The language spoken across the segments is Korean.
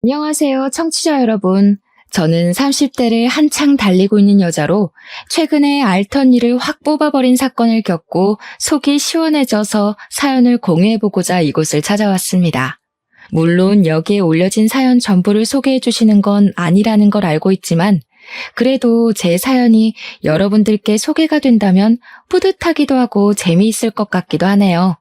안녕하세요, 청취자 여러분. 저는 30대를 한창 달리고 있는 여자로 최근에 알던 일을 확 뽑아버린 사건을 겪고 속이 시원해져서 사연을 공유해보고자 이곳을 찾아왔습니다. 물론 여기에 올려진 사연 전부를 소개해 주시는 건 아니라는 걸 알고 있지만 그래도 제 사연이 여러분들께 소개가 된다면 뿌듯하기도 하고 재미있을 것 같기도 하네요.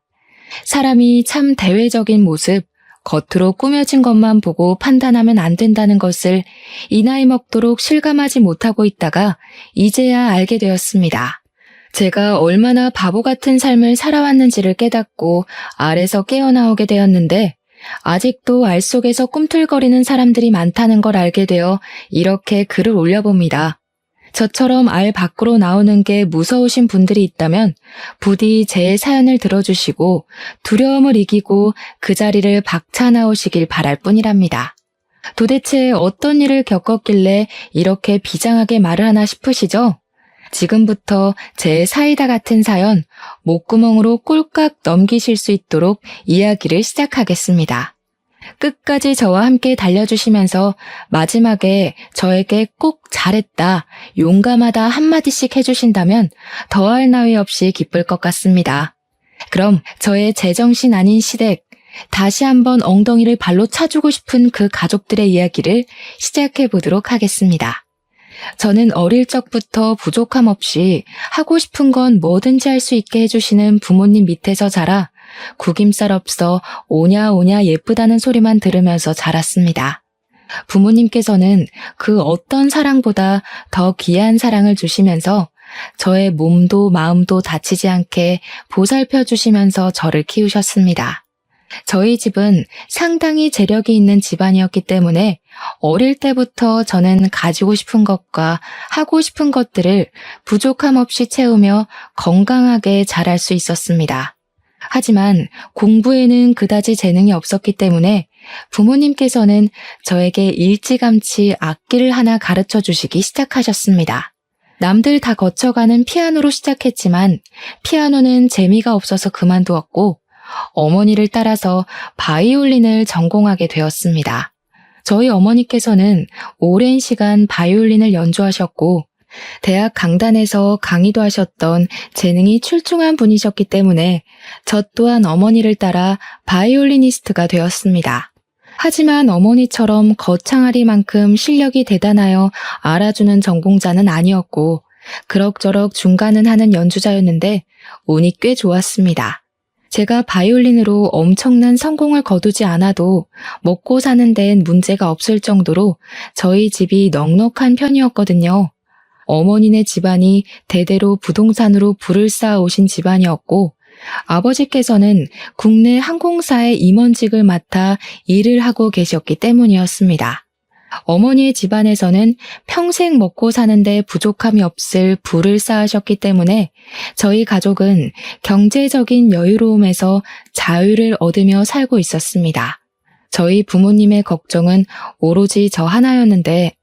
사람이 참 대외적인 모습, 겉으로 꾸며진 것만 보고 판단하면 안 된다는 것을 이 나이 먹도록 실감하지 못하고 있다가 이제야 알게 되었습니다. 제가 얼마나 바보 같은 삶을 살아왔는지를 깨닫고 알에서 깨어나오게 되었는데 아직도 알 속에서 꿈틀거리는 사람들이 많다는 걸 알게 되어 이렇게 글을 올려봅니다. 저처럼 알 밖으로 나오는 게 무서우신 분들이 있다면 부디 제 사연을 들어주시고 두려움을 이기고 그 자리를 박차 나오시길 바랄 뿐이랍니다. 도대체 어떤 일을 겪었길래 이렇게 비장하게 말을 하나 싶으시죠? 지금부터 제 사이다 같은 사연 목구멍으로 꼴깍 넘기실 수 있도록 이야기를 시작하겠습니다. 끝까지 저와 함께 달려주시면서 마지막에 저에게 꼭 잘했다, 용감하다 한마디씩 해주신다면 더할 나위 없이 기쁠 것 같습니다. 그럼 저의 제정신 아닌 시댁, 다시 한번 엉덩이를 발로 차주고 싶은 그 가족들의 이야기를 시작해 보도록 하겠습니다. 저는 어릴 적부터 부족함 없이 하고 싶은 건 뭐든지 할 수 있게 해주시는 부모님 밑에서 자라 구김살 없어 오냐 오냐 예쁘다는 소리만 들으면서 자랐습니다. 부모님께서는 그 어떤 사랑보다 더 귀한 사랑을 주시면서 저의 몸도 마음도 다치지 않게 보살펴 주시면서 저를 키우셨습니다. 저희 집은 상당히 재력이 있는 집안이었기 때문에 어릴 때부터 저는 가지고 싶은 것과 하고 싶은 것들을 부족함 없이 채우며 건강하게 자랄 수 있었습니다. 하지만 공부에는 그다지 재능이 없었기 때문에 부모님께서는 저에게 일찌감치 악기를 하나 가르쳐 주시기 시작하셨습니다. 남들 다 거쳐가는 피아노로 시작했지만 피아노는 재미가 없어서 그만두었고 어머니를 따라서 바이올린을 전공하게 되었습니다. 저희 어머니께서는 오랜 시간 바이올린을 연주하셨고 대학 강단에서 강의도 하셨던 재능이 출중한 분이셨기 때문에 저 또한 어머니를 따라 바이올리니스트가 되었습니다. 하지만 어머니처럼 거창하리만큼 실력이 대단하여 알아주는 전공자는 아니었고 그럭저럭 중간은 하는 연주자였는데 운이 꽤 좋았습니다. 제가 바이올린으로 엄청난 성공을 거두지 않아도 먹고 사는 데엔 문제가 없을 정도로 저희 집이 넉넉한 편이었거든요. 어머니네 집안이 대대로 부동산으로 부를 쌓아 오신 집안이었고 아버지께서는 국내 항공사의 임원직을 맡아 일을 하고 계셨기 때문이었습니다. 어머니의 집안에서는 평생 먹고 사는데 부족함이 없을 부를 쌓으셨기 때문에 저희 가족은 경제적인 여유로움에서 자유를 얻으며 살고 있었습니다. 저희 부모님의 걱정은 오로지 저 하나였는데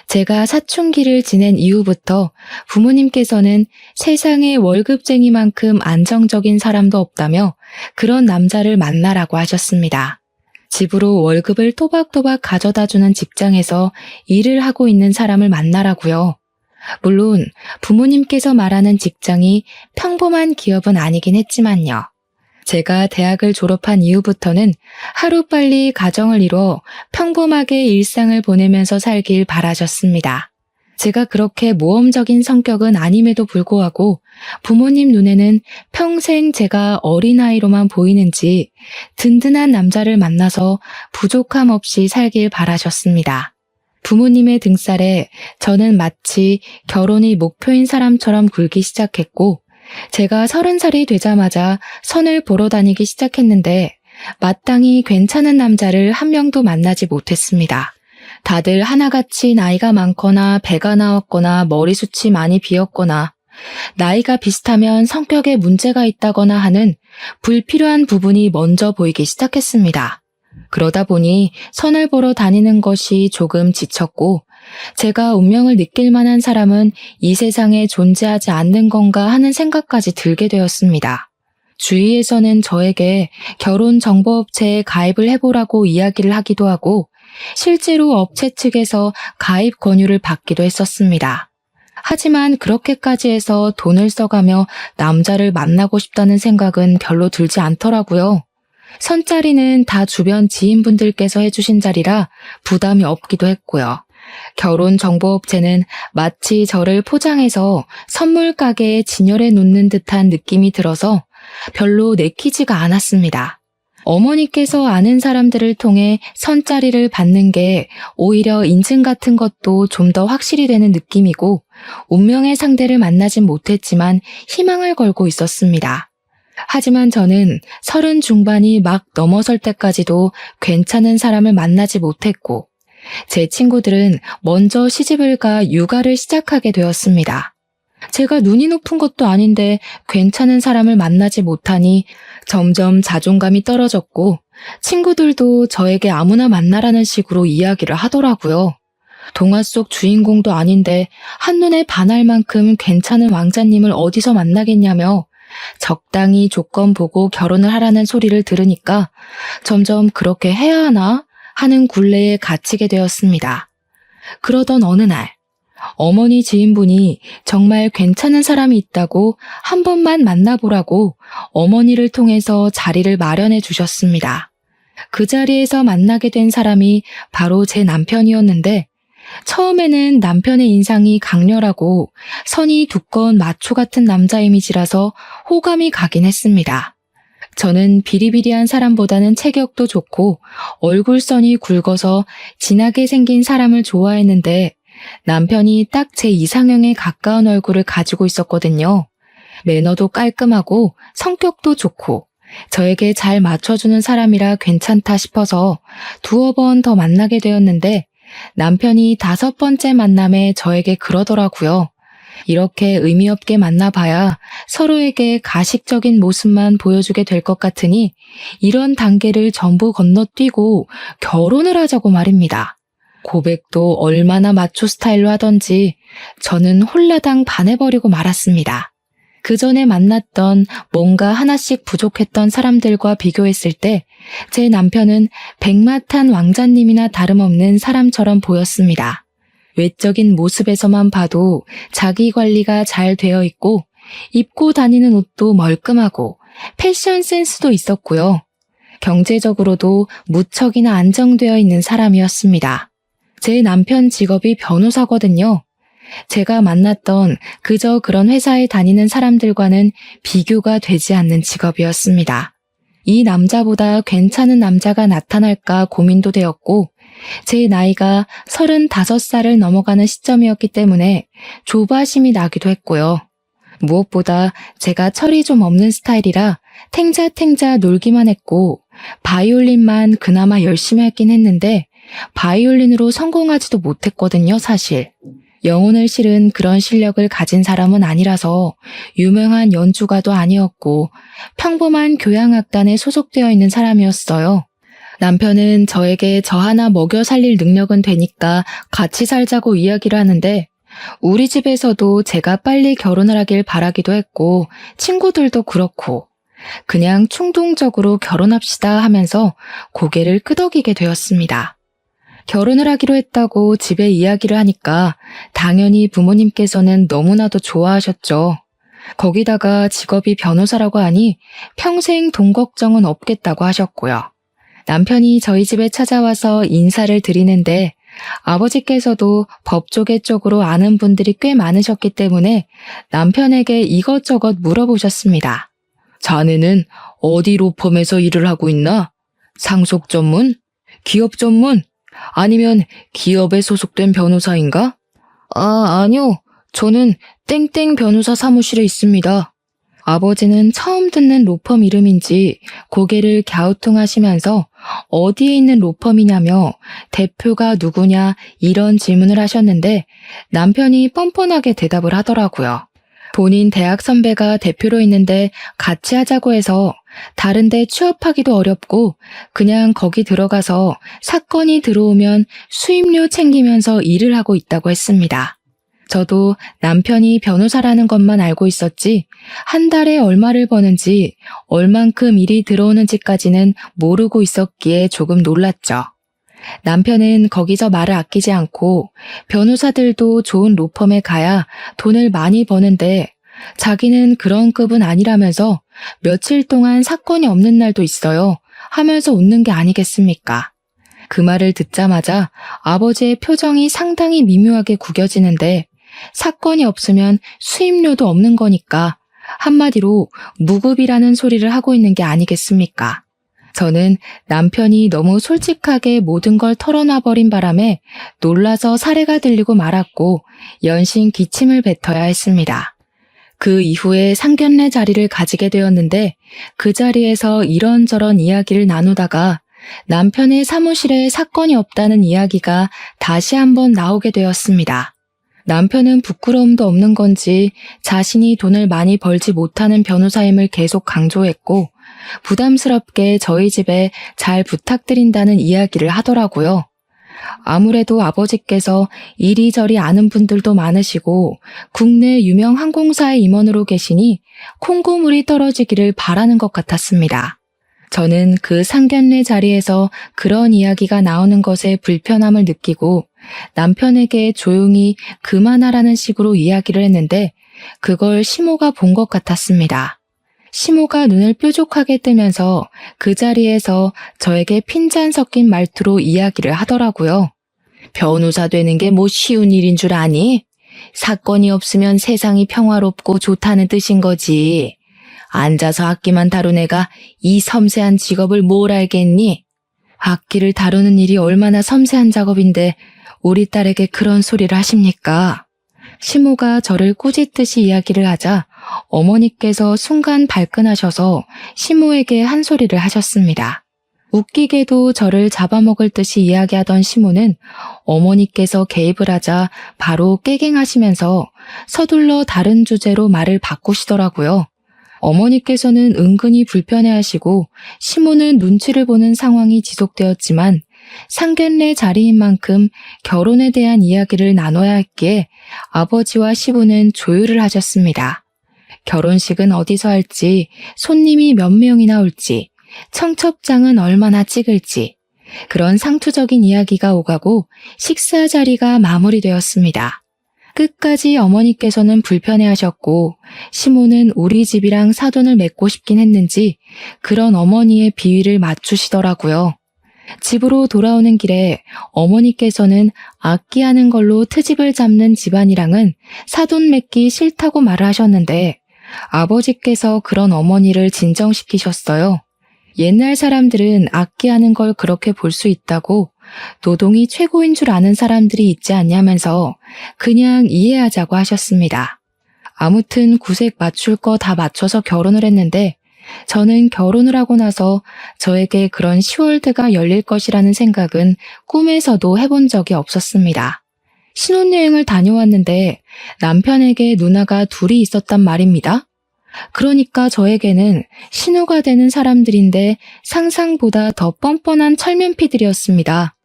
제가 사춘기를 지낸 이후부터 부모님께서는 세상에 월급쟁이만큼 안정적인 사람도 없다며 그런 남자를 만나라고 하셨습니다. 집으로 월급을 또박또박 가져다주는 직장에서 일을 하고 있는 사람을 만나라고요. 물론 부모님께서 말하는 직장이 평범한 기업은 아니긴 했지만요. 제가 대학을 졸업한 이후부터는 하루빨리 가정을 이뤄 평범하게 일상을 보내면서 살길 바라셨습니다. 제가 그렇게 모험적인 성격은 아님에도 불구하고 부모님 눈에는 평생 제가 어린아이로만 보이는지 든든한 남자를 만나서 부족함 없이 살길 바라셨습니다. 부모님의 등살에 저는 마치 결혼이 목표인 사람처럼 굴기 시작했고 제가 30살이 되자마자 선을 보러 다니기 시작했는데 마땅히 괜찮은 남자를 한 명도 만나지 못했습니다. 다들 하나같이 나이가 많거나 배가 나왔거나 머리숱이 많이 비었거나 나이가 비슷하면 성격에 문제가 있다거나 하는 불필요한 부분이 먼저 보이기 시작했습니다. 그러다 보니 선을 보러 다니는 것이 조금 지쳤고 제가 운명을 느낄 만한 사람은 이 세상에 존재하지 않는 건가 하는 생각까지 들게 되었습니다. 주위에서는 저에게 결혼정보업체에 가입을 해보라고 이야기를 하기도 하고 실제로 업체 측에서 가입 권유를 받기도 했었습니다. 하지만 그렇게까지 해서 돈을 써가며 남자를 만나고 싶다는 생각은 별로 들지 않더라고요. 선자리는 다 주변 지인분들께서 해주신 자리라 부담이 없기도 했고요. 결혼정보업체는 마치 저를 포장해서 선물 가게에 진열해 놓는 듯한 느낌이 들어서 별로 내키지가 않았습니다. 어머니께서 아는 사람들을 통해 선자리를 받는 게 오히려 인증 같은 것도 좀 더 확실히 되는 느낌이고 운명의 상대를 만나진 못했지만 희망을 걸고 있었습니다. 하지만 저는 30 중반이 막 넘어설 때까지도 괜찮은 사람을 만나지 못했고 제 친구들은 먼저 시집을 가 육아를 시작하게 되었습니다. 제가 눈이 높은 것도 아닌데 괜찮은 사람을 만나지 못하니 점점 자존감이 떨어졌고 친구들도 저에게 아무나 만나라는 식으로 이야기를 하더라고요. 동화 속 주인공도 아닌데 한눈에 반할 만큼 괜찮은 왕자님을 어디서 만나겠냐며 적당히 조건 보고 결혼을 하라는 소리를 들으니까 점점 그렇게 해야 하나 하는 굴레에 갇히게 되었습니다. 그러던 어느 날 어머니 지인분이 정말 괜찮은 사람이 있다고 한 번만 만나보라고 어머니를 통해서 자리를 마련해 주셨습니다. 그 자리에서 만나게 된 사람이 바로 제 남편이었는데 처음에는 남편의 인상이 강렬하고 선이 두꺼운 마초 같은 남자 이미지라서 호감이 가긴 했습니다. 저는 비리비리한 사람보다는 체격도 좋고 얼굴선이 굵어서 진하게 생긴 사람을 좋아했는데 남편이 딱 제 이상형에 가까운 얼굴을 가지고 있었거든요. 매너도 깔끔하고 성격도 좋고 저에게 잘 맞춰주는 사람이라 괜찮다 싶어서 두어 번 더 만나게 되었는데 남편이 5번째 만남에 저에게 그러더라고요. 이렇게 의미 없게 만나봐야 서로에게 가식적인 모습만 보여주게 될 것 같으니 이런 단계를 전부 건너뛰고 결혼을 하자고 말입니다. 고백도 얼마나 마초 스타일로 하던지 저는 홀라당 반해버리고 말았습니다. 그 전에 만났던 뭔가 하나씩 부족했던 사람들과 비교했을 때 제 남편은 백마탄 왕자님이나 다름없는 사람처럼 보였습니다. 외적인 모습에서만 봐도 자기 관리가 잘 되어 있고 입고 다니는 옷도 멀끔하고 패션 센스도 있었고요. 경제적으로도 무척이나 안정되어 있는 사람이었습니다. 제 남편 직업이 변호사거든요. 제가 만났던 그저 그런 회사에 다니는 사람들과는 비교가 되지 않는 직업이었습니다. 이 남자보다 괜찮은 남자가 나타날까 고민도 되었고 제 나이가 35살을 넘어가는 시점이었기 때문에 조바심이 나기도 했고요. 무엇보다 제가 철이 좀 없는 스타일이라 탱자탱자 놀기만 했고 바이올린만 그나마 열심히 하긴 했는데 바이올린으로 성공하지도 못했거든요, 사실. 영혼을 실은 그런 실력을 가진 사람은 아니라서 유명한 연주가도 아니었고 평범한 교향악단에 소속되어 있는 사람이었어요. 남편은 저에게 저 하나 먹여 살릴 능력은 되니까 같이 살자고 이야기를 하는데 우리 집에서도 제가 빨리 결혼을 하길 바라기도 했고 친구들도 그렇고 그냥 충동적으로 결혼합시다 하면서 고개를 끄덕이게 되었습니다. 결혼을 하기로 했다고 집에 이야기를 하니까 당연히 부모님께서는 너무나도 좋아하셨죠. 거기다가 직업이 변호사라고 하니 평생 돈 걱정은 없겠다고 하셨고요. 남편이 저희 집에 찾아와서 인사를 드리는데 아버지께서도 법조계 쪽으로 아는 분들이 꽤 많으셨기 때문에 남편에게 이것저것 물어보셨습니다. 자네는 어디 로펌에서 일을 하고 있나? 상속 전문? 기업 전문? 아니면 기업에 소속된 변호사인가? 아니요. 저는 땡땡 변호사 사무실에 있습니다. 아버지는 처음 듣는 로펌 이름인지 고개를 갸우뚱하시면서 어디에 있는 로펌이냐며 대표가 누구냐 이런 질문을 하셨는데 남편이 뻔뻔하게 대답을 하더라고요. 본인 대학 선배가 대표로 있는데 같이 하자고 해서 다른데 취업하기도 어렵고 그냥 거기 들어가서 사건이 들어오면 수임료 챙기면서 일을 하고 있다고 했습니다. 저도 남편이 변호사라는 것만 알고 있었지 한 달에 얼마를 버는지 얼만큼 일이 들어오는지까지는 모르고 있었기에 조금 놀랐죠. 남편은 거기서 말을 아끼지 않고 변호사들도 좋은 로펌에 가야 돈을 많이 버는데 자기는 그런 급은 아니라면서 며칠 동안 사건이 없는 날도 있어요 하면서 웃는 게 아니겠습니까? 그 말을 듣자마자 아버지의 표정이 상당히 미묘하게 구겨지는데 사건이 없으면 수임료도 없는 거니까 한마디로 무급이라는 소리를 하고 있는 게 아니겠습니까? 저는 남편이 너무 솔직하게 모든 걸 털어놔버린 바람에 놀라서 사례가 들리고 말았고 연신 기침을 뱉어야 했습니다. 그 이후에 상견례 자리를 가지게 되었는데 그 자리에서 이런저런 이야기를 나누다가 남편의 사무실에 사건이 없다는 이야기가 다시 한번 나오게 되었습니다. 남편은 부끄러움도 없는 건지 자신이 돈을 많이 벌지 못하는 변호사임을 계속 강조했고 부담스럽게 저희 집에 잘 부탁드린다는 이야기를 하더라고요. 아무래도 아버지께서 이리저리 아는 분들도 많으시고 국내 유명 항공사의 임원으로 계시니 콩고물이 떨어지기를 바라는 것 같았습니다. 저는 그 상견례 자리에서 그런 이야기가 나오는 것에 불편함을 느끼고 남편에게 조용히 그만하라는 식으로 이야기를 했는데 그걸 시모가 본 것 같았습니다. 시모가 눈을 뾰족하게 뜨면서 그 자리에서 저에게 핀잔 섞인 말투로 이야기를 하더라고요. 변호사 되는 게 뭐 쉬운 일인 줄 아니? 사건이 없으면 세상이 평화롭고 좋다는 뜻인 거지. 앉아서 악기만 다룬 애가 이 섬세한 직업을 뭘 알겠니? 악기를 다루는 일이 얼마나 섬세한 작업인데 우리 딸에게 그런 소리를 하십니까? 시모가 저를 꾸짖듯이 이야기를 하자 어머니께서 순간 발끈하셔서 시모에게 한 소리를 하셨습니다. 웃기게도 저를 잡아먹을 듯이 이야기하던 시모는 어머니께서 개입을 하자 바로 깨갱하시면서 서둘러 다른 주제로 말을 바꾸시더라고요. 어머니께서는 은근히 불편해하시고 시모는 눈치를 보는 상황이 지속되었지만 상견례 자리인 만큼 결혼에 대한 이야기를 나눠야 했기에 아버지와 시부는 조율을 하셨습니다. 결혼식은 어디서 할지, 손님이 몇 명이나 올지, 청첩장은 얼마나 찍을지 그런 상투적인 이야기가 오가고 식사 자리가 마무리되었습니다. 끝까지 어머니께서는 불편해하셨고 시모는 우리 집이랑 사돈을 맺고 싶긴 했는지 그런 어머니의 비위를 맞추시더라고요. 집으로 돌아오는 길에 어머니께서는 악기하는 걸로 트집을 잡는 집안이랑은 사돈 맺기 싫다고 말을 하셨는데 아버지께서 그런 어머니를 진정시키셨어요. 옛날 사람들은 악기하는 걸 그렇게 볼 수 있다고 노동이 최고인 줄 아는 사람들이 있지 않냐면서 그냥 이해하자고 하셨습니다. 아무튼 구색 맞출 거 다 맞춰서 결혼을 했는데 저는 결혼을 하고 나서 저에게 그런 시월드가 열릴 것이라는 생각은 꿈에서도 해본 적이 없었습니다. 신혼여행을 다녀왔는데 남편에게 누나가 둘이 있었단 말입니다. 그러니까 저에게는 신우가 되는 사람들인데 상상보다 더 뻔뻔한 철면피들이었습니다.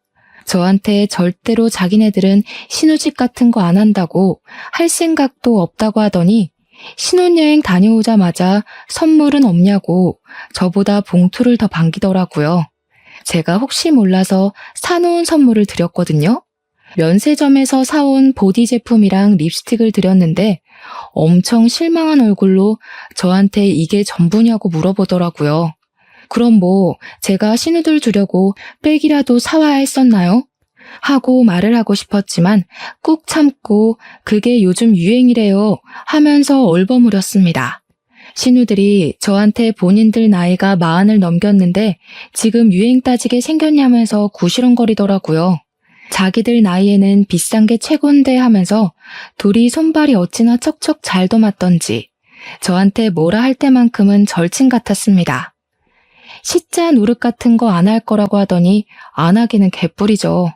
저한테 절대로 자기네들은 신우집 같은 거 안 한다고 할 생각도 없다고 하더니 신혼여행 다녀오자마자 선물은 없냐고 저보다 봉투를 더 반기더라고요. 제가 혹시 몰라서 사놓은 선물을 드렸거든요. 면세점에서 사온 보디 제품이랑 립스틱을 드렸는데 엄청 실망한 얼굴로 저한테 이게 전부냐고 물어보더라고요. 그럼 뭐 제가 신우들 주려고 백이라도 사와야 했었나요? 하고 말을 하고 싶었지만 꾹 참고 그게 요즘 유행이래요 하면서 얼버무렸습니다. 신우들이 저한테 본인들 나이가 40을 넘겼는데 지금 유행 따지게 생겼냐면서 구시렁거리더라고요. 자기들 나이에는 비싼 게 최곤데 하면서 둘이 손발이 어찌나 척척 잘도 맞던지 저한테 뭐라 할 때만큼은 절친 같았습니다. 시자 노릇 같은 거 안 할 거라고 하더니 안 하기는 개뿔이죠.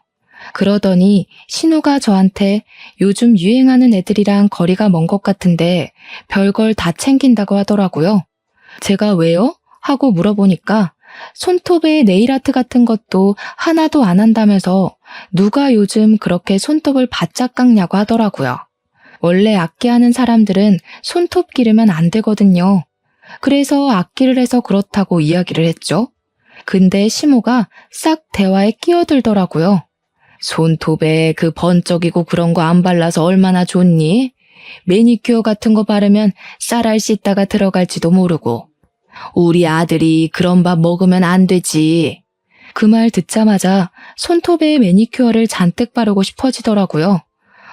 그러더니 신우가 저한테 요즘 유행하는 애들이랑 거리가 먼 것 같은데 별걸 다 챙긴다고 하더라고요. 제가 왜요? 하고 물어보니까 손톱에 네일아트 같은 것도 하나도 안 한다면서 누가 요즘 그렇게 손톱을 바짝 깎냐고 하더라고요. 원래 악기하는 사람들은 손톱 기르면 안 되거든요. 그래서 악기를 해서 그렇다고 이야기를 했죠. 근데 시모가 싹 대화에 끼어들더라고요. 손톱에 그 번쩍이고 그런 거 안 발라서 얼마나 좋니? 매니큐어 같은 거 바르면 쌀알 씻다가 들어갈지도 모르고. 우리 아들이 그런 밥 먹으면 안 되지. 그 말 듣자마자 손톱에 매니큐어를 잔뜩 바르고 싶어지더라고요.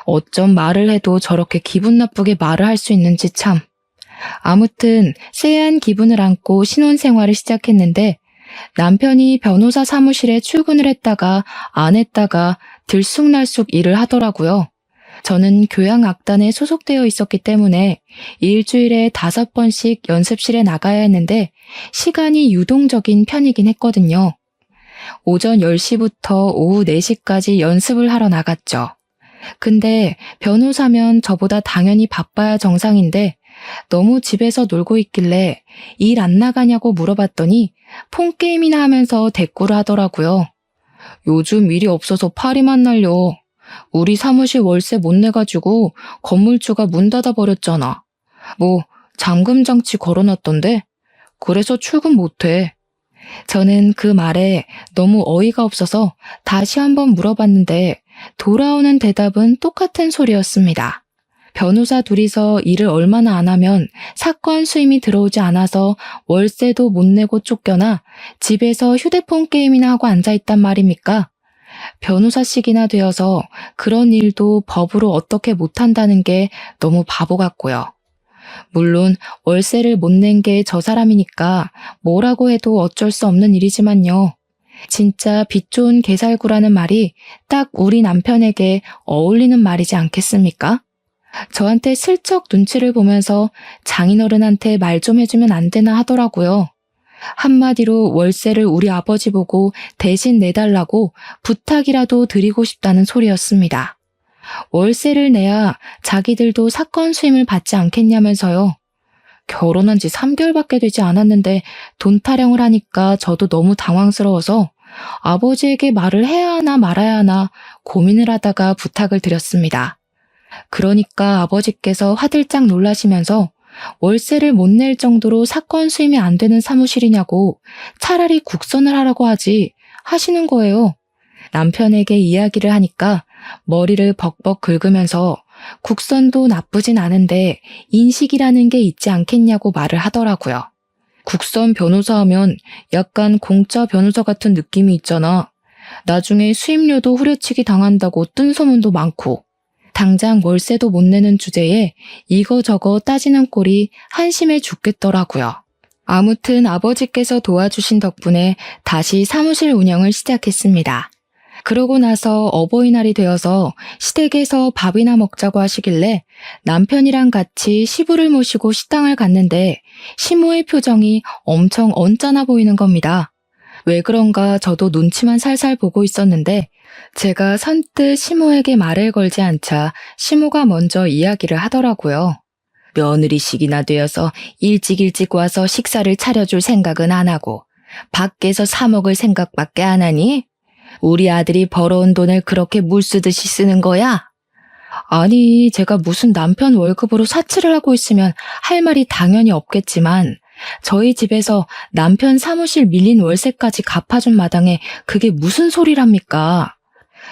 어쩜 말을 해도 저렇게 기분 나쁘게 말을 할 수 있는지 참. 아무튼 쎄한 기분을 안고 신혼생활을 시작했는데 남편이 변호사 사무실에 출근을 했다가 안 했다가 들쑥날쑥 일을 하더라고요. 저는 교양악단에 소속되어 있었기 때문에 일주일에 5번씩 연습실에 나가야 했는데 시간이 유동적인 편이긴 했거든요. 오전 10시부터 오후 4시까지 연습을 하러 나갔죠. 근데 변호사면 저보다 당연히 바빠야 정상인데 너무 집에서 놀고 있길래 일 안 나가냐고 물어봤더니 폰게임이나 하면서 대꾸를 하더라고요. 요즘 일이 없어서 파리만 날려. 우리 사무실 월세 못 내가지고 건물주가 문 닫아버렸잖아. 뭐 잠금 장치 걸어놨던데? 그래서 출근 못해. 저는 그 말에 너무 어이가 없어서 다시 한번 물어봤는데 돌아오는 대답은 똑같은 소리였습니다. 변호사 둘이서 일을 얼마나 안 하면 사건 수임이 들어오지 않아서 월세도 못 내고 쫓겨나 집에서 휴대폰 게임이나 하고 앉아있단 말입니까? 변호사식이나 되어서 그런 일도 법으로 어떻게 못한다는 게 너무 바보 같고요. 물론 월세를 못 낸 게 저 사람이니까 뭐라고 해도 어쩔 수 없는 일이지만요. 진짜 빚 좋은 개살구라는 말이 딱 우리 남편에게 어울리는 말이지 않겠습니까? 저한테 슬쩍 눈치를 보면서 장인어른한테 말 좀 해주면 안 되나 하더라고요. 한마디로 월세를 우리 아버지 보고 대신 내달라고 부탁이라도 드리고 싶다는 소리였습니다. 월세를 내야 자기들도 사건 수임을 받지 않겠냐면서요. 결혼한 지 3개월밖에 되지 않았는데 돈 타령을 하니까 저도 너무 당황스러워서 아버지에게 말을 해야 하나 말아야 하나 고민을 하다가 부탁을 드렸습니다. 그러니까 아버지께서 화들짝 놀라시면서 월세를 못 낼 정도로 사건 수임이 안 되는 사무실이냐고 차라리 국선을 하라고 하지 하시는 거예요. 남편에게 이야기를 하니까 머리를 벅벅 긁으면서 국선도 나쁘진 않은데 인식이라는 게 있지 않겠냐고 말을 하더라고요. 국선 변호사 하면 약간 공짜 변호사 같은 느낌이 있잖아. 나중에 수임료도 후려치기 당한다고 뜬 소문도 많고. 당장 월세도 못 내는 주제에 이거저거 따지는 꼴이 한심해 죽겠더라고요. 아무튼 아버지께서 도와주신 덕분에 다시 사무실 운영을 시작했습니다. 그러고 나서 어버이날이 되어서 시댁에서 밥이나 먹자고 하시길래 남편이랑 같이 시부를 모시고 식당을 갔는데 시모의 표정이 엄청 언짢아 보이는 겁니다. 왜 그런가 저도 눈치만 살살 보고 있었는데 제가 선뜻 시모에게 말을 걸지 않자 시모가 먼저 이야기를 하더라고요. 며느리식이나 되어서 일찍 와서 식사를 차려줄 생각은 안 하고 밖에서 사 먹을 생각밖에 안 하니? 우리 아들이 벌어온 돈을 그렇게 물쓰듯이 쓰는 거야? 아니, 제가 무슨 남편 월급으로 사치를 하고 있으면 할 말이 당연히 없겠지만 저희 집에서 남편 사무실 밀린 월세까지 갚아준 마당에 그게 무슨 소리랍니까?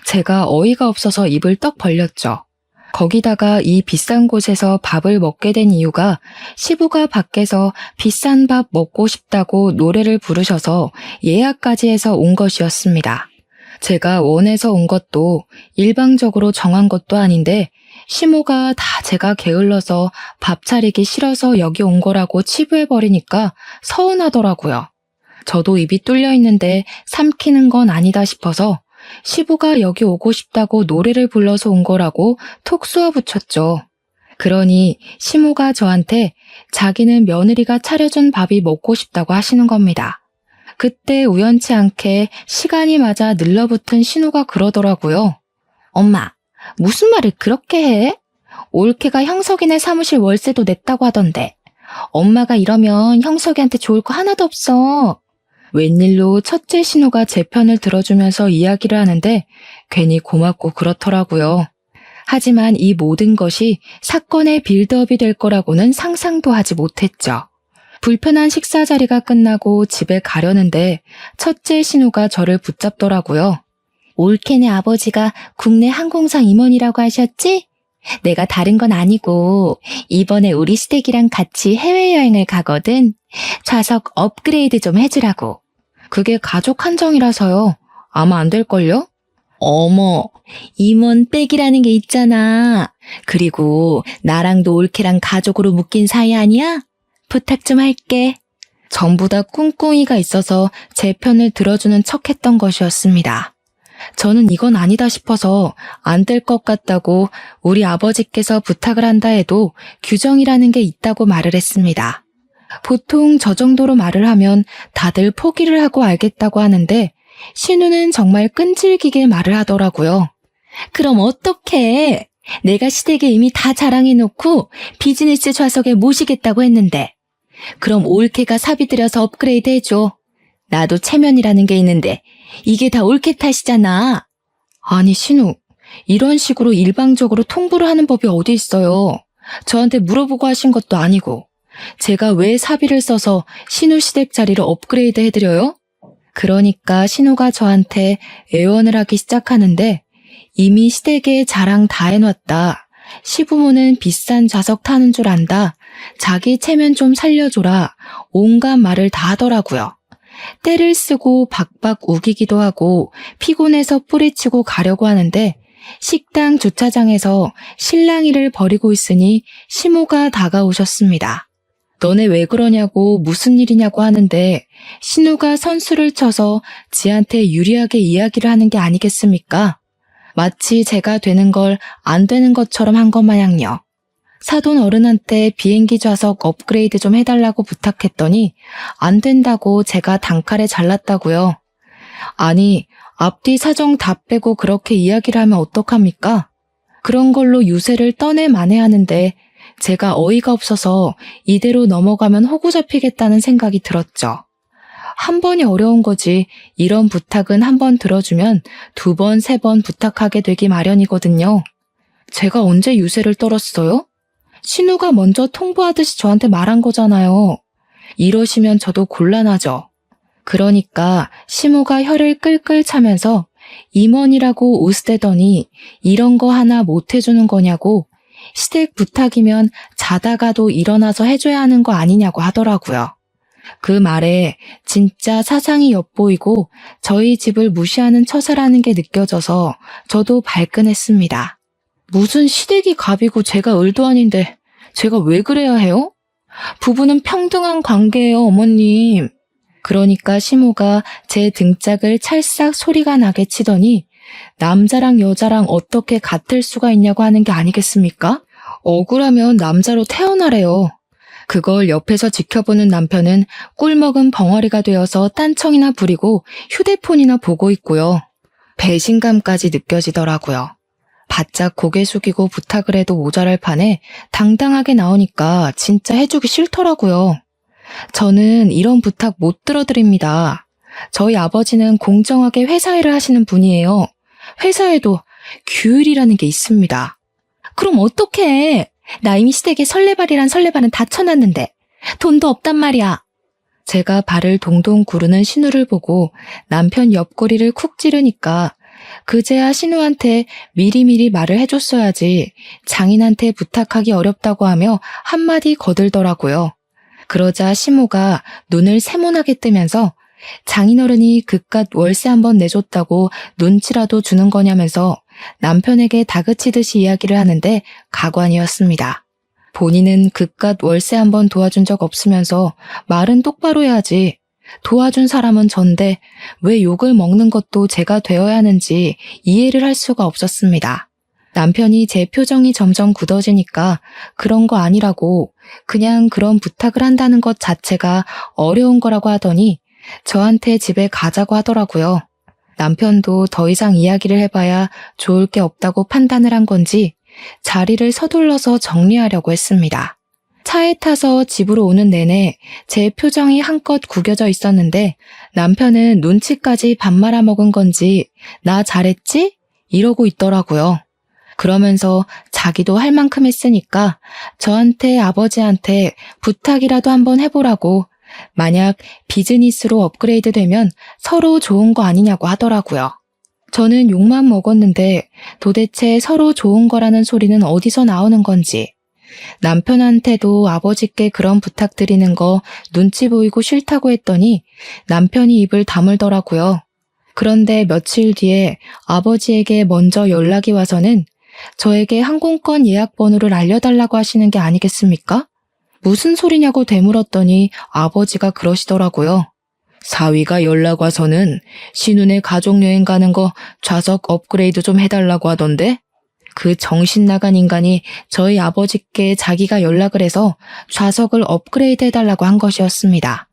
제가 어이가 없어서 입을 떡 벌렸죠. 거기다가 이 비싼 곳에서 밥을 먹게 된 이유가 시부가 밖에서 비싼 밥 먹고 싶다고 노래를 부르셔서 예약까지 해서 온 것이었습니다. 제가 원해서 온 것도 일방적으로 정한 것도 아닌데 시모가 다 제가 게을러서 밥 차리기 싫어서 여기 온 거라고 치부해버리니까 서운하더라고요. 저도 입이 뚫려 있는데 삼키는 건 아니다 싶어서 시부가 여기 오고 싶다고 노래를 불러서 온 거라고 톡 쏘아붙였죠. 그러니 시모가 저한테 자기는 며느리가 차려준 밥이 먹고 싶다고 하시는 겁니다. 그때 우연치 않게 시간이 맞아 늘러붙은 신우가 그러더라고요. 엄마, 무슨 말을 그렇게 해? 올케가 형석이네 사무실 월세도 냈다고 하던데. 엄마가 이러면 형석이한테 좋을 거 하나도 없어. 웬일로 첫째 신우가 제 편을 들어주면서 이야기를 하는데 괜히 고맙고 그렇더라고요. 하지만 이 모든 것이 사건의 빌드업이 될 거라고는 상상도 하지 못했죠. 불편한 식사 자리가 끝나고 집에 가려는데 첫째 신우가 저를 붙잡더라고요. 올케네 아버지가 국내 항공상 임원이라고 하셨지? 내가 다른 건 아니고 이번에 우리 시댁이랑 같이 해외여행을 가거든. 좌석 업그레이드 좀 해주라고. 그게 가족 한정이라서요. 아마 안 될걸요? 어머, 임원 백이라는 게 있잖아. 그리고 나랑도 올케랑 가족으로 묶인 사이 아니야? 부탁 좀 할게. 전부 다 꿍꿍이가 있어서 제 편을 들어주는 척했던 것이었습니다. 저는 이건 아니다 싶어서 안 될 것 같다고 우리 아버지께서 부탁을 한다 해도 규정이라는 게 있다고 말을 했습니다. 보통 저 정도로 말을 하면 다들 포기를 하고 알겠다고 하는데 신우는 정말 끈질기게 말을 하더라고요. 그럼 어떡해? 내가 시댁에 이미 다 자랑해놓고 비즈니스 좌석에 모시겠다고 했는데. 그럼 올케가 사비 들여서 업그레이드 해줘. 나도 체면이라는 게 있는데 이게 다 올케 탓이잖아. 아니 신우, 이런 식으로 일방적으로 통보를 하는 법이 어디 있어요. 저한테 물어보고 하신 것도 아니고. 제가 왜 사비를 써서 신우 시댁 자리를 업그레이드 해드려요? 그러니까 신우가 저한테 애원을 하기 시작하는데 이미 시댁에 자랑 다 해놨다. 시부모는 비싼 좌석 타는 줄 안다. 자기 체면 좀 살려줘라. 온갖 말을 다 하더라고요. 때를 쓰고 박박 우기기도 하고 피곤해서 뿌리치고 가려고 하는데 식당 주차장에서 실랑이를 벌이고 있으니 시모가 다가오셨습니다. 너네 왜 그러냐고 무슨 일이냐고 하는데 신우가 선수를 쳐서 지한테 유리하게 이야기를 하는 게 아니겠습니까? 마치 제가 되는 걸 안 되는 것처럼 한 것 마냥요. 사돈 어른한테 비행기 좌석 업그레이드 좀 해달라고 부탁했더니 안 된다고 제가 단칼에 잘랐다고요. 아니, 앞뒤 사정 다 빼고 그렇게 이야기를 하면 어떡합니까? 그런 걸로 유세를 떠내 만회하는데 제가 어이가 없어서 이대로 넘어가면 호구 잡히겠다는 생각이 들었죠. 한 번이 어려운 거지 이런 부탁은 한 번 들어주면 두 번, 세 번 부탁하게 되기 마련이거든요. 제가 언제 유세를 떨었어요? 신우가 먼저 통보하듯이 저한테 말한 거잖아요. 이러시면 저도 곤란하죠. 그러니까 시모가 혀를 끌끌 차면서 임원이라고 우스대더니 이런 거 하나 못 해주는 거냐고 시댁 부탁이면 자다가도 일어나서 해줘야 하는 거 아니냐고 하더라고요. 그 말에 진짜 사상이 엿보이고 저희 집을 무시하는 처사라는 게 느껴져서 저도 발끈했습니다. 무슨 시댁이 갑이고 제가 을도 아닌데 제가 왜 그래야 해요? 부부는 평등한 관계예요, 어머님. 그러니까 시모가 제 등짝을 찰싹 소리가 나게 치더니 남자랑 여자랑 어떻게 같을 수가 있냐고 하는 게 아니겠습니까? 억울하면 남자로 태어나래요. 그걸 옆에서 지켜보는 남편은 꿀먹은 벙어리가 되어서 딴청이나 부리고 휴대폰이나 보고 있고요. 배신감까지 느껴지더라고요. 바짝 고개 숙이고 부탁을 해도 모자랄 판에 당당하게 나오니까 진짜 해주기 싫더라고요. 저는 이런 부탁 못 들어드립니다. 저희 아버지는 공정하게 회사 일을 하시는 분이에요. 회사에도 규율이라는 게 있습니다. 그럼 어떡해? 나 이미 시댁에 설레발이란 설레발은 다 쳐놨는데 돈도 없단 말이야. 제가 발을 동동 구르는 신우를 보고 남편 옆구리를 쿡 찌르니까 그제야 신우한테 미리미리 말을 해줬어야지 장인한테 부탁하기 어렵다고 하며 한마디 거들더라고요. 그러자 시모가 눈을 세모나게 뜨면서 장인어른이 그깟 월세 한번 내줬다고 눈치라도 주는 거냐면서 남편에게 다그치듯이 이야기를 하는데 가관이었습니다. 본인은 그깟 월세 한번 도와준 적 없으면서 말은 똑바로 해야지. 도와준 사람은 전데 왜 욕을 먹는 것도 제가 되어야 하는지 이해를 할 수가 없었습니다. 남편이 제 표정이 점점 굳어지니까 그런 거 아니라고 그냥 그런 부탁을 한다는 것 자체가 어려운 거라고 하더니 저한테 집에 가자고 하더라고요. 남편도 더 이상 이야기를 해봐야 좋을 게 없다고 판단을 한 건지 자리를 서둘러서 정리하려고 했습니다. 차에 타서 집으로 오는 내내 제 표정이 한껏 구겨져 있었는데 남편은 눈치까지 밥 말아먹은 건지 나 잘했지? 이러고 있더라고요. 그러면서 자기도 할 만큼 했으니까 저한테 아버지한테 부탁이라도 한번 해보라고 만약 비즈니스로 업그레이드 되면 서로 좋은 거 아니냐고 하더라고요. 저는 욕만 먹었는데 도대체 서로 좋은 거라는 소리는 어디서 나오는 건지 남편한테도 아버지께 그런 부탁드리는 거 눈치 보이고 싫다고 했더니 남편이 입을 다물더라고요. 그런데 며칠 뒤에 아버지에게 먼저 연락이 와서는 저에게 항공권 예약 번호를 알려달라고 하시는 게 아니겠습니까? 무슨 소리냐고 되물었더니 아버지가 그러시더라고요. 사위가 연락 와서는 신혼에 가족여행 가는 거 좌석 업그레이드 좀 해달라고 하던데? 그 정신 나간 인간이 저희 아버지께 자기가 연락을 해서 좌석을 업그레이드 해달라고 한 것이었습니다.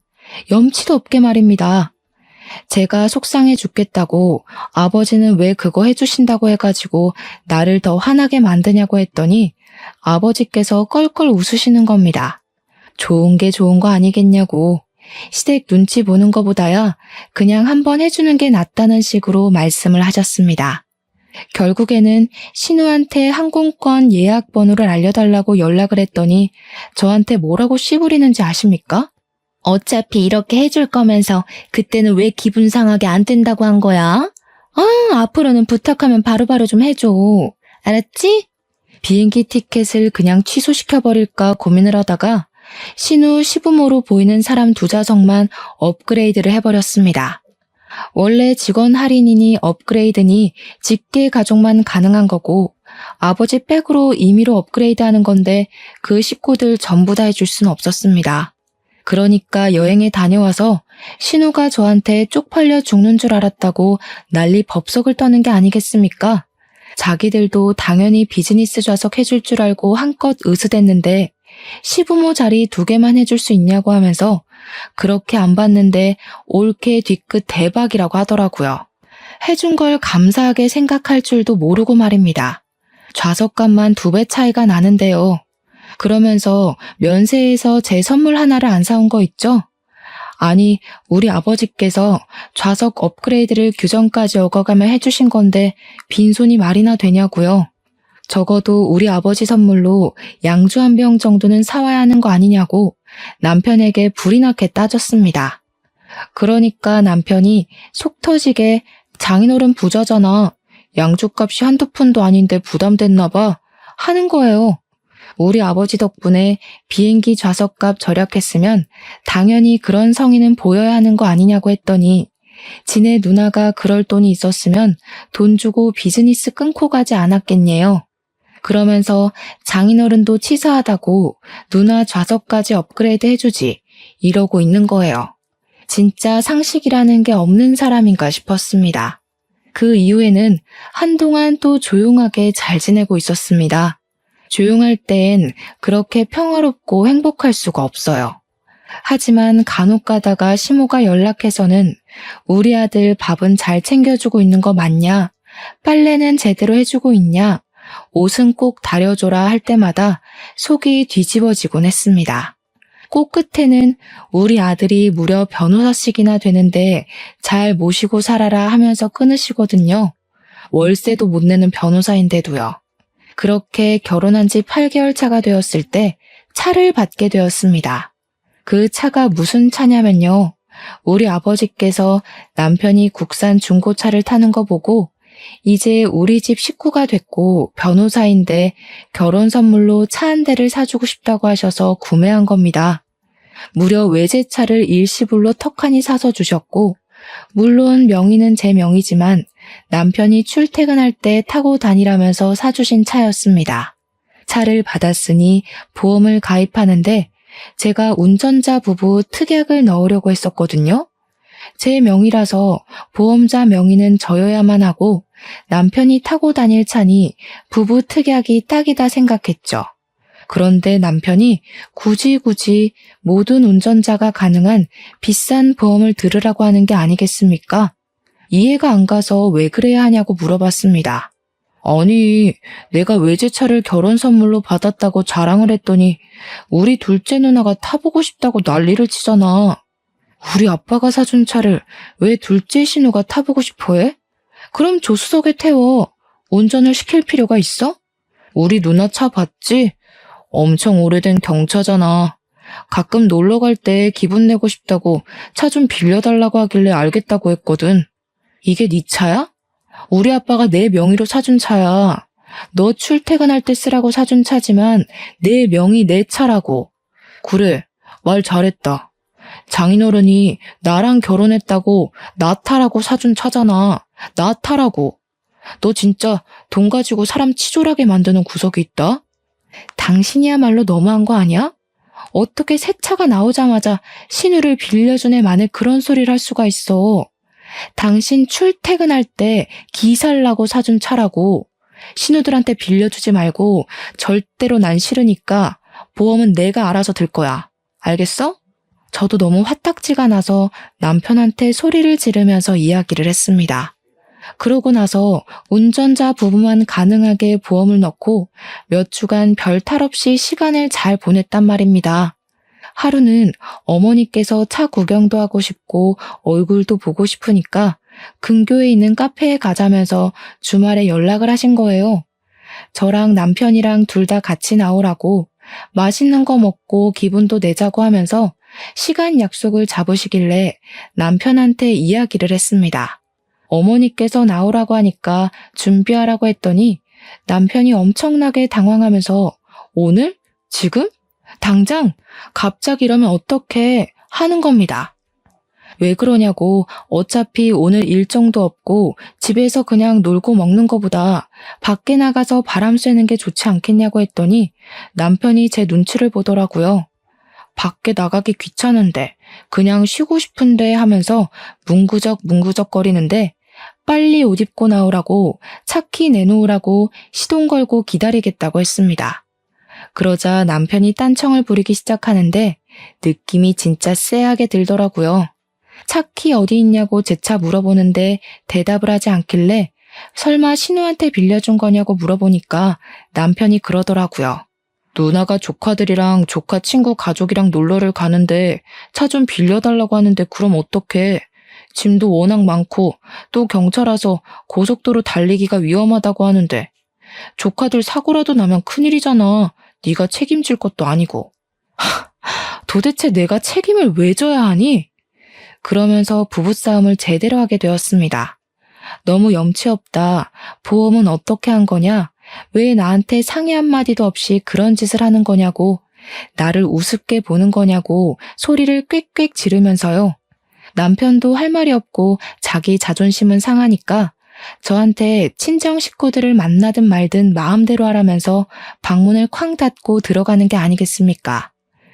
염치도 없게 말입니다. 제가 속상해 죽겠다고 아버지는 왜 그거 해주신다고 해가지고 나를 더 화나게 만드냐고 했더니 아버지께서 껄껄 웃으시는 겁니다. 좋은 게 좋은 거 아니겠냐고. 시댁 눈치 보는 거보다야 그냥 한번 해주는 게 낫다는 식으로 말씀을 하셨습니다. 결국에는 신우한테 항공권 예약 번호를 알려달라고 연락을 했더니 저한테 뭐라고 씨부리는지 아십니까? 어차피 이렇게 해줄 거면서 그때는 왜 기분 상하게 안 된다고 한 거야? 앞으로는 부탁하면 바로바로 좀 해줘. 알았지? 비행기 티켓을 그냥 취소시켜버릴까 고민을 하다가 신우 시부모로 보이는 사람 2좌석만 업그레이드를 해버렸습니다. 원래 직원 할인이니 업그레이드니 직계 가족만 가능한 거고 아버지 백으로 임의로 업그레이드하는 건데 그 식구들 전부 다 해줄 수는 없었습니다. 그러니까 여행에 다녀와서 신우가 저한테 쪽팔려 죽는 줄 알았다고 난리 법석을 떠는 게 아니겠습니까? 자기들도 당연히 비즈니스 좌석 해줄 줄 알고 한껏 으스댔는데 시부모 자리 2개만 해줄 수 있냐고 하면서 그렇게 안 받는데 올케 뒤끝 대박이라고 하더라고요. 해준 걸 감사하게 생각할 줄도 모르고 말입니다. 좌석값만 2배 차이가 나는데요. 그러면서 면세에서 제 선물 하나를 안 사온 거 있죠? 아니, 우리 아버지께서 좌석 업그레이드를 규정까지 어겨가며 해주신 건데 빈손이 말이나 되냐고요. 적어도 우리 아버지 선물로 양주 한 병 정도는 사와야 하는 거 아니냐고 남편에게 불이 나게 따졌습니다. 그러니까 남편이 속 터지게 장인어른 부자잖아. 양주값이 한두 푼도 아닌데 부담됐나 봐 하는 거예요. 우리 아버지 덕분에 비행기 좌석값 절약했으면 당연히 그런 성의는 보여야 하는 거 아니냐고 했더니 지네 누나가 그럴 돈이 있었으면 돈 주고 비즈니스 끊고 가지 않았겠네요. 그러면서 장인어른도 치사하다고 누나 좌석까지 업그레이드 해주지 이러고 있는 거예요. 진짜 상식이라는 게 없는 사람인가 싶었습니다. 그 이후에는 한동안 또 조용하게 잘 지내고 있었습니다. 조용할 땐 그렇게 평화롭고 행복할 수가 없어요. 하지만 간혹 가다가 시모가 연락해서는 우리 아들 밥은 잘 챙겨주고 있는 거 맞냐? 빨래는 제대로 해주고 있냐? 옷은 꼭 다려줘라 할 때마다 속이 뒤집어지곤 했습니다. 꼭 끝에는 우리 아들이 무려 변호사씩이나 되는데 잘 모시고 살아라 하면서 끊으시거든요. 월세도 못 내는 변호사인데도요. 그렇게 결혼한 지 8개월 차가 되었을 때 차를 받게 되었습니다. 그 차가 무슨 차냐면요. 우리 아버지께서 남편이 국산 중고차를 타는 거 보고 이제 우리 집 식구가 됐고 변호사인데 결혼 선물로 차 한 대를 사주고 싶다고 하셔서 구매한 겁니다. 무려 외제차를 일시불로 턱하니 사서 주셨고 물론 명의는 제 명의지만 남편이 출퇴근할 때 타고 다니라면서 사주신 차였습니다. 차를 받았으니 보험을 가입하는데 제가 운전자 부부 특약을 넣으려고 했었거든요. 제 명의라서 보험자 명의는 저여야만 하고 남편이 타고 다닐 차니 부부 특약이 딱이다 생각했죠. 그런데 남편이 굳이 모든 운전자가 가능한 비싼 보험을 들으라고 하는 게 아니겠습니까? 이해가 안 가서 왜 그래야 하냐고 물어봤습니다. 아니, 내가 외제차를 결혼 선물로 받았다고 자랑을 했더니 우리 둘째 누나가 타보고 싶다고 난리를 치잖아. 우리 아빠가 사준 차를 왜 둘째 신우가 타보고 싶어 해? 그럼 조수석에 태워. 운전을 시킬 필요가 있어? 우리 누나 차 봤지? 엄청 오래된 경차잖아. 가끔 놀러 갈 때 기분 내고 싶다고 차 좀 빌려달라고 하길래 알겠다고 했거든. 이게 네 차야? 우리 아빠가 내 명의로 사준 차야. 너 출퇴근할 때 쓰라고 사준 차지만 내 명의 내 차라고. 그래, 말 잘했다. 장인어른이 나랑 결혼했다고 나 타라고 사준 차잖아. 나 타라고. 너 진짜 돈 가지고 사람 치졸하게 만드는 구석이 있다? 당신이야말로 너무한 거 아니야? 어떻게 새 차가 나오자마자 신우를 빌려준 애 만에 그런 소리를 할 수가 있어. 당신 출퇴근할 때 기살라고 사준 차라고. 신우들한테 빌려주지 말고 절대로 난 싫으니까 보험은 내가 알아서 들 거야. 알겠어? 저도 너무 화딱지가 나서 남편한테 소리를 지르면서 이야기를 했습니다. 그러고 나서 운전자 부부만 가능하게 보험을 넣고 몇 주간 별 탈 없이 시간을 잘 보냈단 말입니다. 하루는 어머니께서 차 구경도 하고 싶고 얼굴도 보고 싶으니까 근교에 있는 카페에 가자면서 주말에 연락을 하신 거예요. 저랑 남편이랑 둘 다 같이 나오라고 맛있는 거 먹고 기분도 내자고 하면서 시간 약속을 잡으시길래 남편한테 이야기를 했습니다. 어머니께서 나오라고 하니까 준비하라고 했더니 남편이 엄청나게 당황하면서 오늘? 지금? 당장? 갑자기 이러면 어떡해? 하는 겁니다. 왜 그러냐고 어차피 오늘 일정도 없고 집에서 그냥 놀고 먹는 거보다 밖에 나가서 바람 쐬는 게 좋지 않겠냐고 했더니 남편이 제 눈치를 보더라고요. 밖에 나가기 귀찮은데 그냥 쉬고 싶은데 하면서 뭉구적 거리는데 빨리 옷 입고 나오라고 차키 내놓으라고 시동 걸고 기다리겠다고 했습니다. 그러자 남편이 딴청을 부리기 시작하는데 느낌이 진짜 쎄하게 들더라고요. 차키 어디 있냐고 제 차 물어보는데 대답을 하지 않길래 설마 신우한테 빌려준 거냐고 물어보니까 남편이 그러더라고요. 누나가 조카들이랑 조카 친구 가족이랑 놀러를 가는데 차 좀 빌려달라고 하는데 그럼 어떡해. 짐도 워낙 많고 또 경차라서 고속도로 달리기가 위험하다고 하는데 조카들 사고라도 나면 큰일이잖아. 네가 책임질 것도 아니고. 도대체 내가 책임을 왜 져야 하니? 그러면서 부부싸움을 제대로 하게 되었습니다. 너무 염치 없다. 보험은 어떻게 한 거냐? 왜 나한테 상의 한마디도 없이 그런 짓을 하는 거냐고. 나를 우습게 보는 거냐고 소리를 꽥꽥 지르면서요. 남편도 할 말이 없고 자기 자존심은 상하니까 저한테 친정 식구들을 만나든 말든 마음대로 하라면서 방문을 쾅 닫고 들어가는 게 아니겠습니까?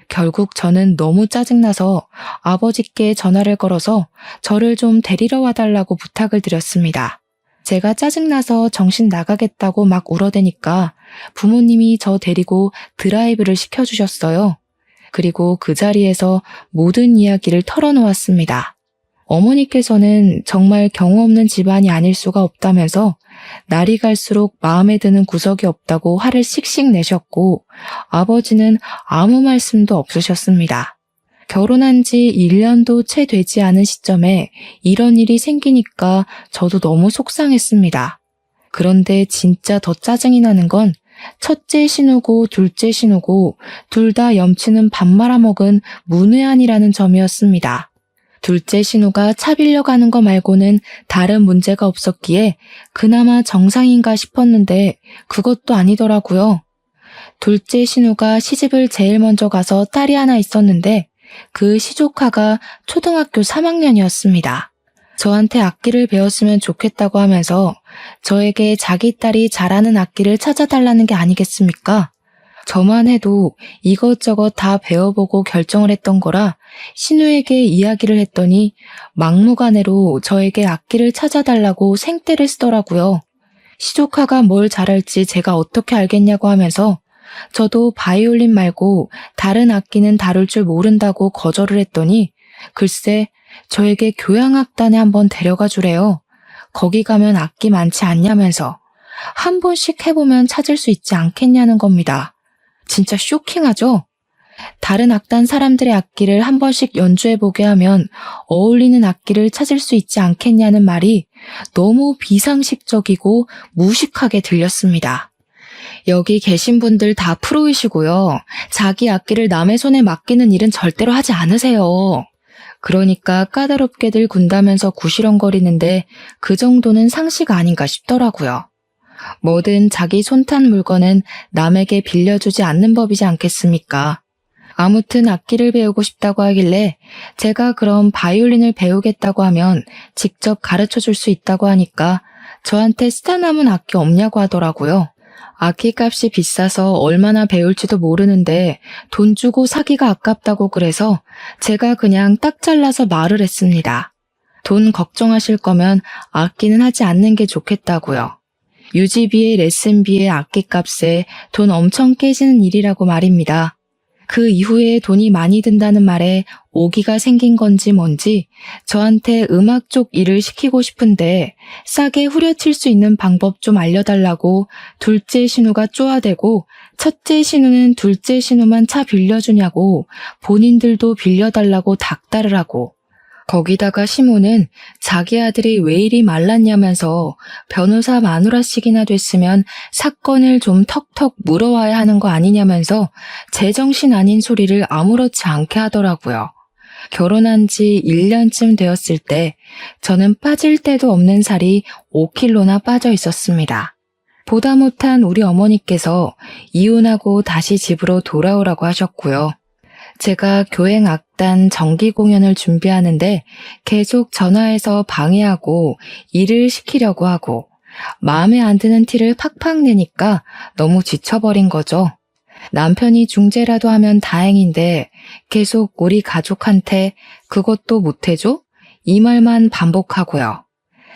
결국 저는 너무 짜증나서 아버지께 전화를 걸어서 저를 좀 데리러 와달라고 부탁을 드렸습니다. 제가 짜증나서 정신 나가겠다고 막 울어대니까 부모님이 저 데리고 드라이브를 시켜주셨어요. 그리고 그 자리에서 모든 이야기를 털어놓았습니다. 어머니께서는 정말 경우 없는 집안이 아닐 수가 없다면서 날이 갈수록 마음에 드는 구석이 없다고 화를 씩씩 내셨고 아버지는 아무 말씀도 없으셨습니다. 결혼한 지 1년도 채 되지 않은 시점에 이런 일이 생기니까 저도 너무 속상했습니다. 그런데 진짜 더 짜증이 나는 건 첫째 신우고 둘째 신우고 둘 다 염치는 밥 말아먹은 문외한이라는 점이었습니다. 둘째 신우가 차 빌려가는 거 말고는 다른 문제가 없었기에 그나마 정상인가 싶었는데 그것도 아니더라고요. 둘째 신우가 시집을 제일 먼저 가서 딸이 하나 있었는데 그 시조카가 초등학교 3학년이었습니다. 저한테 악기를 배웠으면 좋겠다고 하면서 저에게 자기 딸이 잘하는 악기를 찾아달라는 게 아니겠습니까? 저만 해도 이것저것 다 배워보고 결정을 했던 거라 신우에게 이야기를 했더니 막무가내로 저에게 악기를 찾아달라고 생떼를 쓰더라고요. 시조카가 뭘 잘할지 제가 어떻게 알겠냐고 하면서 저도 바이올린 말고 다른 악기는 다룰 줄 모른다고 거절을 했더니 글쎄 저에게 교향악단에 한번 데려가 주래요. 거기 가면 악기 많지 않냐면서 한 번씩 해보면 찾을 수 있지 않겠냐는 겁니다. 진짜 쇼킹하죠? 다른 악단 사람들의 악기를 한 번씩 연주해보게 하면 어울리는 악기를 찾을 수 있지 않겠냐는 말이 너무 비상식적이고 무식하게 들렸습니다. 여기 계신 분들 다 프로이시고요. 자기 악기를 남의 손에 맡기는 일은 절대로 하지 않으세요. 그러니까 까다롭게들 군다면서 구시렁거리는데 그 정도는 상식 아닌가 싶더라고요. 뭐든 자기 손탄 물건은 남에게 빌려주지 않는 법이지 않겠습니까? 아무튼 악기를 배우고 싶다고 하길래 제가 그럼 바이올린을 배우겠다고 하면 직접 가르쳐 줄 수 있다고 하니까 저한테 쓰다 남은 악기 없냐고 하더라고요. 악기값이 비싸서 얼마나 배울지도 모르는데 돈 주고 사기가 아깝다고 그래서 제가 그냥 딱 잘라서 말을 했습니다. 돈 걱정하실 거면 악기는 하지 않는 게 좋겠다고요. 유지비에 레슨비에 악기값에 돈 엄청 깨지는 일이라고 말입니다. 그 이후에 돈이 많이 든다는 말에 오기가 생긴 건지 뭔지 저한테 음악 쪽 일을 시키고 싶은데 싸게 후려칠 수 있는 방법 좀 알려달라고 둘째 신우가 쪼아대고 첫째 신우는 둘째 신우만 차 빌려주냐고 본인들도 빌려달라고 닥달을 하고 거기다가 시모는 자기 아들이 왜 이리 말랐냐면서 변호사 마누라씩이나 됐으면 사건을 좀 턱턱 물어와야 하는 거 아니냐면서 제정신 아닌 소리를 아무렇지 않게 하더라고요. 결혼한 지 1년쯤 되었을 때 저는 빠질 데도 없는 살이 5kg나 빠져 있었습니다. 보다 못한 우리 어머니께서 이혼하고 다시 집으로 돌아오라고 하셨고요. 제가 교행 악단 정기 공연을 준비하는데 계속 전화해서 방해하고 일을 시키려고 하고 마음에 안 드는 티를 팍팍 내니까 너무 지쳐버린 거죠. 남편이 중재라도 하면 다행인데 계속 우리 가족한테 그것도 못해줘? 이 말만 반복하고요.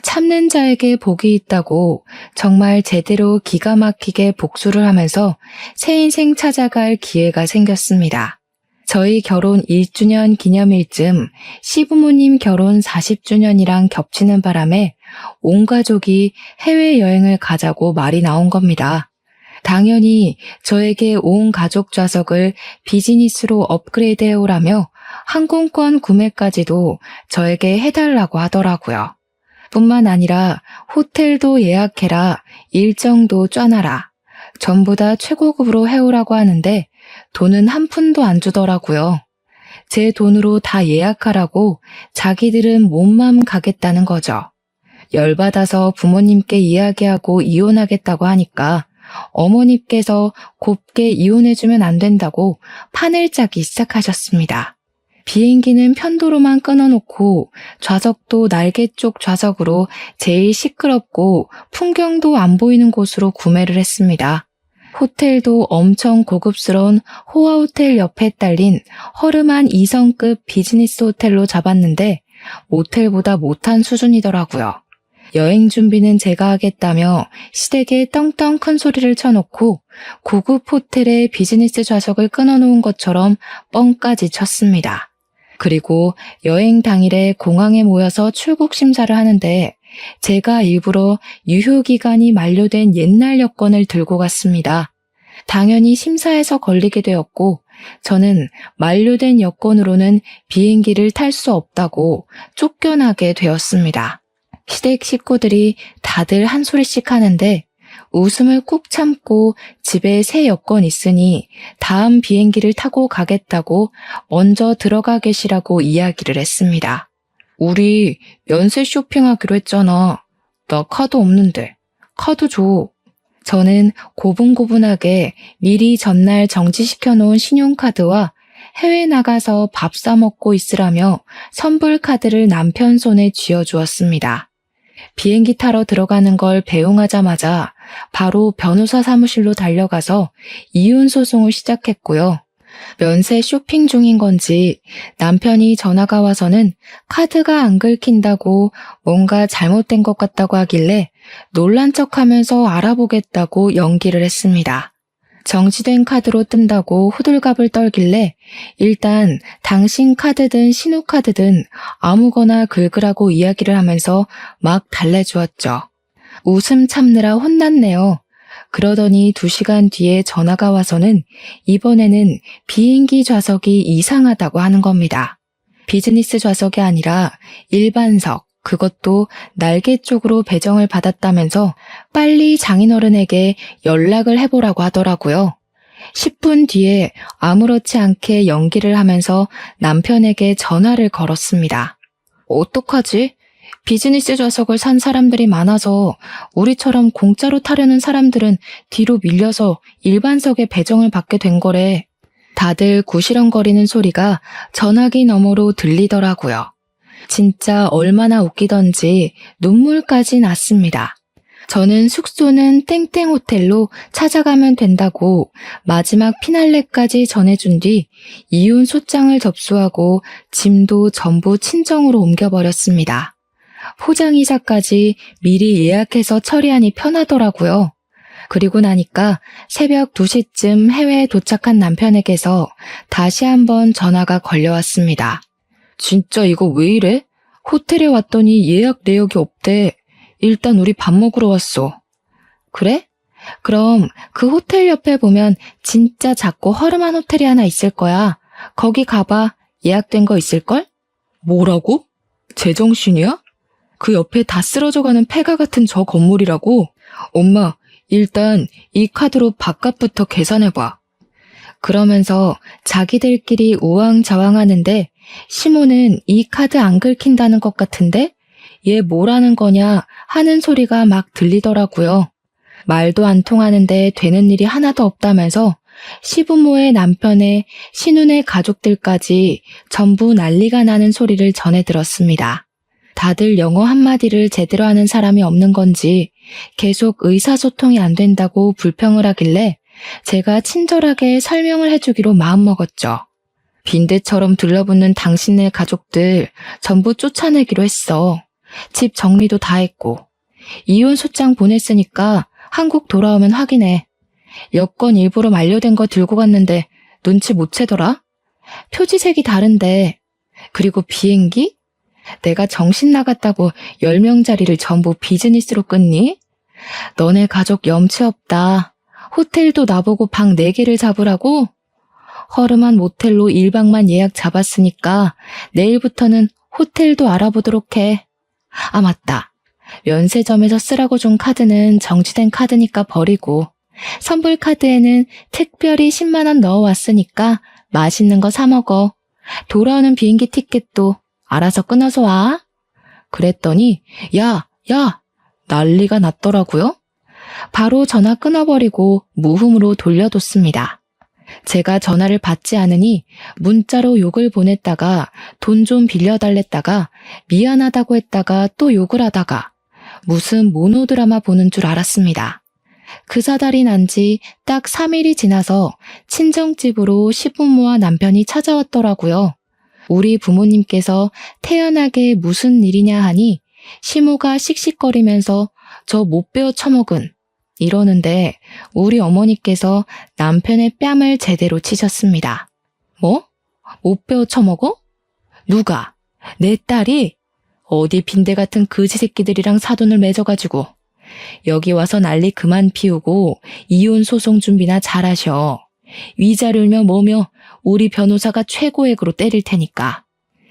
참는 자에게 복이 있다고 정말 제대로 기가 막히게 복수를 하면서 새 인생 찾아갈 기회가 생겼습니다. 저희 결혼 1주년 기념일쯤 시부모님 결혼 40주년이랑 겹치는 바람에 온 가족이 해외여행을 가자고 말이 나온 겁니다. 당연히 저에게 온 가족 좌석을 비즈니스로 업그레이드 해오라며 항공권 구매까지도 저에게 해달라고 하더라고요. 뿐만 아니라 호텔도 예약해라, 일정도 쪄놔라, 전부 다 최고급으로 해오라고 하는데 돈은 한 푼도 안 주더라고요. 제 돈으로 다 예약하라고 자기들은 몸만 가겠다는 거죠. 열받아서 부모님께 이야기하고 이혼하겠다고 하니까 어머니께서 곱게 이혼해주면 안 된다고 판을 짜기 시작하셨습니다. 비행기는 편도로만 끊어놓고 좌석도 날개 쪽 좌석으로 제일 시끄럽고 풍경도 안 보이는 곳으로 구매를 했습니다. 호텔도 엄청 고급스러운 호화 호텔 옆에 딸린 허름한 2성급 비즈니스 호텔로 잡았는데 모텔보다 못한 수준이더라고요. 여행 준비는 제가 하겠다며 시댁에 떵떵 큰 소리를 쳐놓고 고급 호텔에 비즈니스 좌석을 끊어놓은 것처럼 뻥까지 쳤습니다. 그리고 여행 당일에 공항에 모여서 출국 심사를 하는데 제가 일부러 유효기간이 만료된 옛날 여권을 들고 갔습니다. 당연히 심사에서 걸리게 되었고 저는 만료된 여권으로는 비행기를 탈 수 없다고 쫓겨나게 되었습니다. 시댁 식구들이 다들 한 소리씩 하는데 웃음을 꾹 참고 집에 새 여권 있으니 다음 비행기를 타고 가겠다고 먼저 들어가 계시라고 이야기를 했습니다. 우리 연세 쇼핑하기로 했잖아. 나 카드 없는데. 카드 줘. 저는 고분고분하게 미리 전날 정지시켜 놓은 신용카드와 해외 나가서 밥 사 먹고 있으라며 선불 카드를 남편 손에 쥐어주었습니다. 비행기 타러 들어가는 걸 배웅하자마자 바로 변호사 사무실로 달려가서 이혼 소송을 시작했고요. 면세 쇼핑 중인 건지 남편이 전화가 와서는 카드가 안 긁힌다고 뭔가 잘못된 것 같다고 하길래 놀란 척하면서 알아보겠다고 연기를 했습니다. 정지된 카드로 뜬다고 호들갑을 떨길래 일단 당신 카드든 신호카드든 아무거나 긁으라고 이야기를 하면서 막 달래주었죠. 웃음 참느라 혼났네요. 그러더니 2시간 뒤에 전화가 와서는 이번에는 비행기 좌석이 이상하다고 하는 겁니다. 비즈니스 좌석이 아니라 일반석, 그것도 날개 쪽으로 배정을 받았다면서 빨리 장인어른에게 연락을 해보라고 하더라고요. 10분 뒤에 아무렇지 않게 연기를 하면서 남편에게 전화를 걸었습니다. 어떡하지? 비즈니스 좌석을 산 사람들이 많아서 우리처럼 공짜로 타려는 사람들은 뒤로 밀려서 일반석에 배정을 받게 된 거래. 다들 구시렁거리는 소리가 전화기 너머로 들리더라고요. 진짜 얼마나 웃기던지 눈물까지 났습니다. 저는 숙소는 땡땡 호텔로 찾아가면 된다고 마지막 피날레까지 전해준 뒤 이혼 소장을 접수하고 짐도 전부 친정으로 옮겨버렸습니다. 포장이사까지 미리 예약해서 처리하니 편하더라고요. 그리고 나니까 새벽 2시쯤 해외에 도착한 남편에게서 다시 한번 전화가 걸려왔습니다. 진짜 이거 왜 이래? 호텔에 왔더니 예약 내역이 없대. 일단 우리 밥 먹으러 왔어. 그래? 그럼 그 호텔 옆에 보면 진짜 작고 허름한 호텔이 하나 있을 거야. 거기 가봐. 예약된 거 있을걸? 뭐라고? 제정신이야? 그 옆에 다 쓰러져가는 폐가 같은 저 건물이라고? 엄마, 일단 이 카드로 밥값부터 계산해봐. 그러면서 자기들끼리 우왕좌왕하는데 시모는 이 카드 안 긁힌다는 것 같은데 얘 뭐라는 거냐 하는 소리가 막 들리더라고요. 말도 안 통하는데 되는 일이 하나도 없다면서 시부모의 남편의 신혼의 가족들까지 전부 난리가 나는 소리를 전해 들었습니다. 다들 영어 한마디를 제대로 하는 사람이 없는 건지 계속 의사소통이 안 된다고 불평을 하길래 제가 친절하게 설명을 해주기로 마음먹었죠. 빈대처럼 들러붙는 당신네 가족들 전부 쫓아내기로 했어. 집 정리도 다 했고. 이혼 소장 보냈으니까 한국 돌아오면 확인해. 여권 일부러 만료된 거 들고 갔는데 눈치 못 채더라? 표지색이 다른데. 그리고 비행기? 내가 정신 나갔다고 10명짜리를 전부 비즈니스로 끊니? 너네 가족 염치 없다. 호텔도 나보고 방 4개를 잡으라고? 허름한 모텔로 1박만 예약 잡았으니까 내일부터는 호텔도 알아보도록 해. 아, 맞다. 면세점에서 쓰라고 준 카드는 정지된 카드니까 버리고 선불 카드에는 특별히 10만 원 넣어왔으니까 맛있는 거 사 먹어. 돌아오는 비행기 티켓도 알아서 끊어서 와. 그랬더니 야 난리가 났더라고요. 바로 전화 끊어버리고 무음으로 돌려뒀습니다. 제가 전화를 받지 않으니 문자로 욕을 보냈다가 돈 좀 빌려달랬다가 미안하다고 했다가 또 욕을 하다가 무슨 모노드라마 보는 줄 알았습니다. 그 사달이 난 지 딱 3일이 지나서 친정집으로 시부모와 남편이 찾아왔더라고요. 우리 부모님께서 태연하게 무슨 일이냐 하니 시모가 씩씩거리면서 저 못 배워 처먹은 이러는데 우리 어머니께서 남편의 뺨을 제대로 치셨습니다. 뭐? 못 배워 처먹어? 누가? 내 딸이? 어디 빈대 같은 거지 새끼들이랑 사돈을 맺어가지고 여기 와서 난리 그만 피우고 이혼 소송 준비나 잘하셔. 위자료며 뭐며 우리 변호사가 최고액으로 때릴 테니까.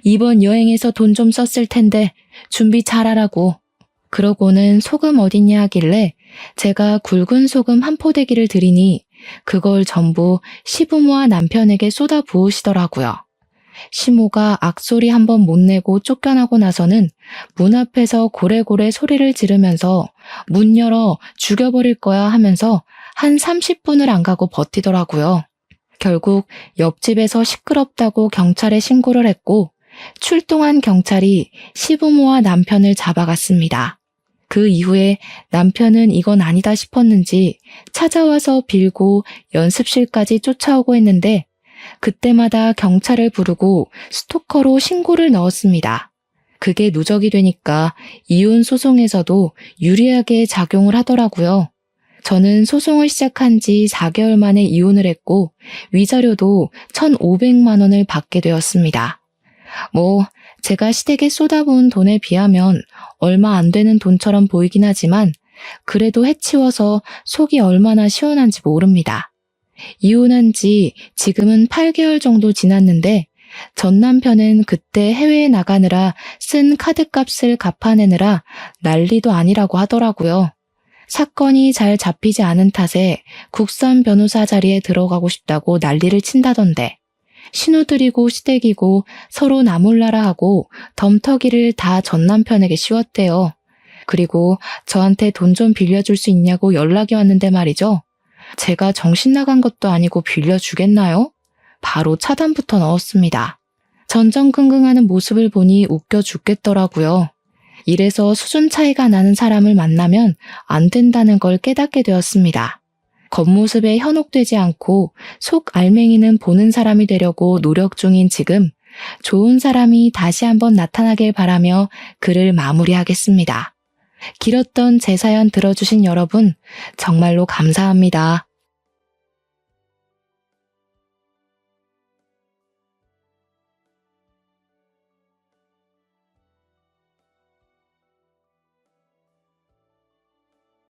이번 여행에서 돈 좀 썼을 텐데 준비 잘하라고. 그러고는 소금 어딨냐 하길래 제가 굵은 소금 한 포대기를 드리니 그걸 전부 시부모와 남편에게 쏟아 부으시더라고요. 시모가 악소리 한번 못 내고 쫓겨나고 나서는 문 앞에서 고래고래 소리를 지르면서 문 열어 죽여버릴 거야 하면서 한 30분을 안 가고 버티더라고요. 결국 옆집에서 시끄럽다고 경찰에 신고를 했고 출동한 경찰이 시부모와 남편을 잡아갔습니다. 그 이후에 남편은 이건 아니다 싶었는지 찾아와서 빌고 연습실까지 쫓아오고 했는데 그때마다 경찰을 부르고 스토커로 신고를 넣었습니다. 그게 누적이 되니까 이혼 소송에서도 유리하게 작용을 하더라고요. 저는 소송을 시작한 지 4개월 만에 이혼을 했고 위자료도 1,500만 원을 받게 되었습니다. 제가 시댁에 쏟아부은 돈에 비하면 얼마 안 되는 돈처럼 보이긴 하지만 그래도 해치워서 속이 얼마나 시원한지 모릅니다. 이혼한 지 지금은 8개월 정도 지났는데 전 남편은 그때 해외에 나가느라 쓴 카드값을 갚아내느라 난리도 아니라고 하더라고요. 사건이 잘 잡히지 않은 탓에 국선 변호사 자리에 들어가고 싶다고 난리를 친다던데 신호들이고 시댁이고 서로 나몰라라 하고 덤터기를 다 전 남편에게 씌웠대요. 그리고 저한테 돈 좀 빌려줄 수 있냐고 연락이 왔는데 말이죠. 제가 정신 나간 것도 아니고 빌려주겠나요? 바로 차단부터 넣었습니다. 전전긍긍하는 모습을 보니 웃겨 죽겠더라고요. 이래서 수준 차이가 나는 사람을 만나면 안 된다는 걸 깨닫게 되었습니다. 겉모습에 현혹되지 않고 속 알맹이는 보는 사람이 되려고 노력 중인 지금 좋은 사람이 다시 한번 나타나길 바라며 글을 마무리하겠습니다. 길었던 제 사연 들어주신 여러분 정말로 감사합니다.